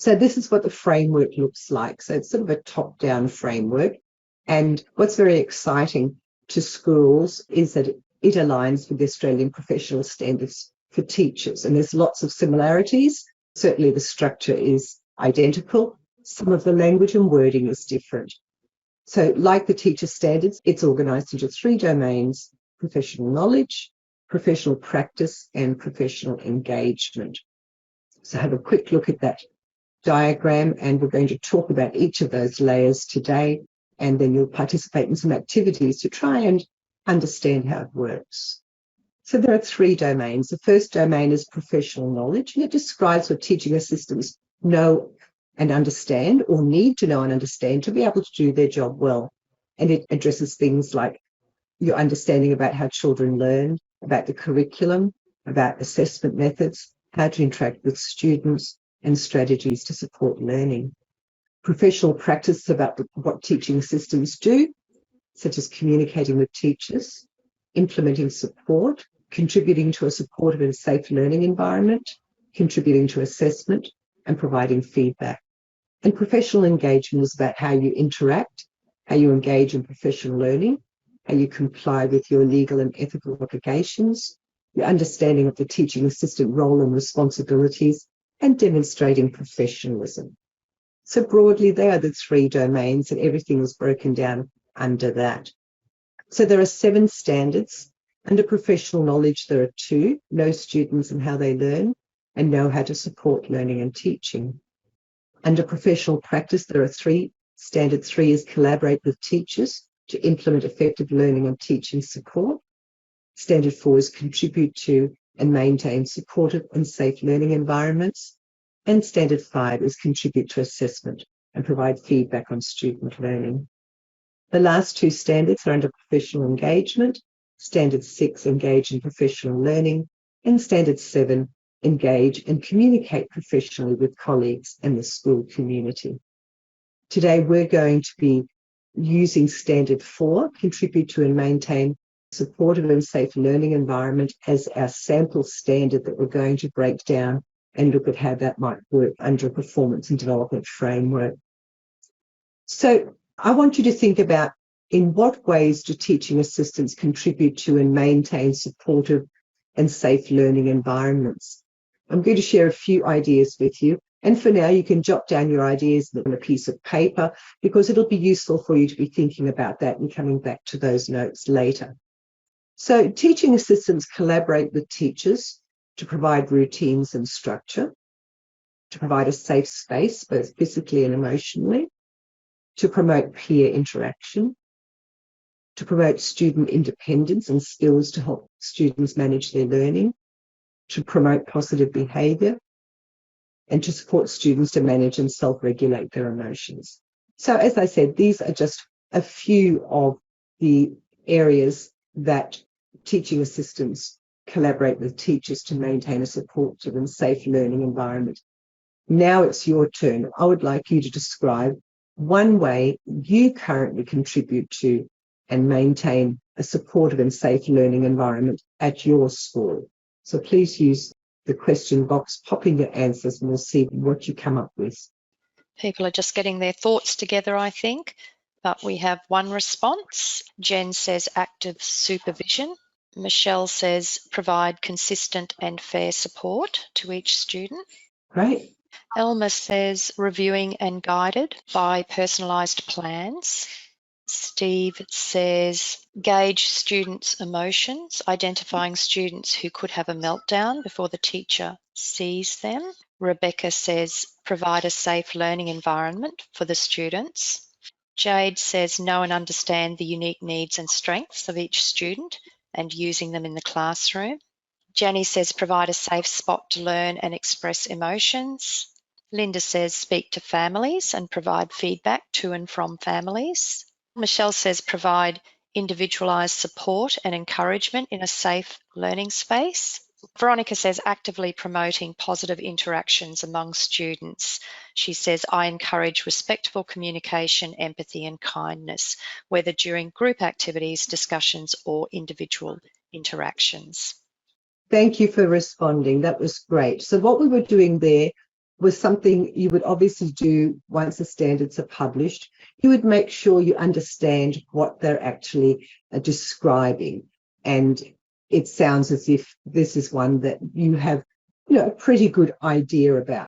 So this is what the framework looks like. So it's sort of a top-down framework. And what's very exciting to schools is that it aligns with the Australian professional standards for teachers. And there's lots of similarities. Certainly the structure is identical. Some of the language and wording is different. So like the teacher standards, it's organised into 3 domains: professional knowledge, professional practice, and professional engagement. So have a quick look at that diagram, and we're going to talk about each of those layers today, and then you'll participate in some activities to try and understand how it works. So there are 3 domains. The first domain is professional knowledge, and it describes what teaching assistants know and understand, or need to know and understand, to be able to do their job well. And it addresses things like your understanding about how children learn, about the curriculum, about assessment methods, how to interact with students, and strategies to support learning. Professional practice about what teaching assistants do, such as communicating with teachers, implementing support, contributing to a supportive and safe learning environment, contributing to assessment, and providing feedback. And professional engagement is about how you interact, how you engage in professional learning, how you comply with your legal and ethical obligations, your understanding of the teaching assistant role and responsibilities, and demonstrating professionalism. So broadly, they are the 3 domains, and everything is broken down under that. So there are 7 standards. Under professional knowledge, there are 2: know students and how they learn, and know how to support learning and teaching. Under professional practice, there are 3. Standard 3 is collaborate with teachers to implement effective learning and teaching support. Standard 4 is contribute to and maintain supportive and safe learning environments. And Standard 5 is contribute to assessment and provide feedback on student learning. The last 2 standards are under professional engagement. Standard 6, engage in professional learning, and Standard 7, engage and communicate professionally with colleagues and the school community. Today, we're going to be using Standard 4, contribute to and maintain supportive and safe learning environment, as our sample standard that we're going to break down and look at how that might work under a performance and development framework. So I want you to think about, in what ways do teaching assistants contribute to and maintain supportive and safe learning environments? I'm going to share a few ideas with you. And for now, you can jot down your ideas on a piece of paper, because it'll be useful for you to be thinking about that and coming back to those notes later. So teaching assistants collaborate with teachers to provide routines and structure, to provide a safe space, both physically and emotionally, to promote peer interaction, to promote student independence and skills to help students manage their learning, to promote positive behaviour, and to support students to manage and self-regulate their emotions. So as I said, these are just a few of the areas that teaching assistants collaborate with teachers to maintain a supportive and safe learning environment. Now it's your turn. I would like you to describe one way you currently contribute to and maintain a supportive and safe learning environment at your school. So please use the question box, pop in your answers, and we'll see what you come up with. People are just getting their thoughts together, I think, but we have one response. Jen says active supervision. Michelle says provide consistent and fair support to each student. Great. Elma says reviewing and guided by personalised plans. Steve says gauge students' emotions, identifying students who could have a meltdown before the teacher sees them. Rebecca says provide a safe learning environment for the students. Jade says know and understand the unique needs and strengths of each student and using them in the classroom. Jenny says provide a safe spot to learn and express emotions. Linda says speak to families and provide feedback to and from families. Michelle says provide individualised support and encouragement in a safe learning space. Veronica says actively promoting positive interactions among students. She says, I encourage respectful communication, empathy and kindness, whether during group activities, discussions or individual interactions. Thank you for responding. That was great. So what we were doing there was something you would obviously do once the standards are published. You would make sure you understand what they're actually describing. And it sounds as if this is one that you have, a pretty good idea about.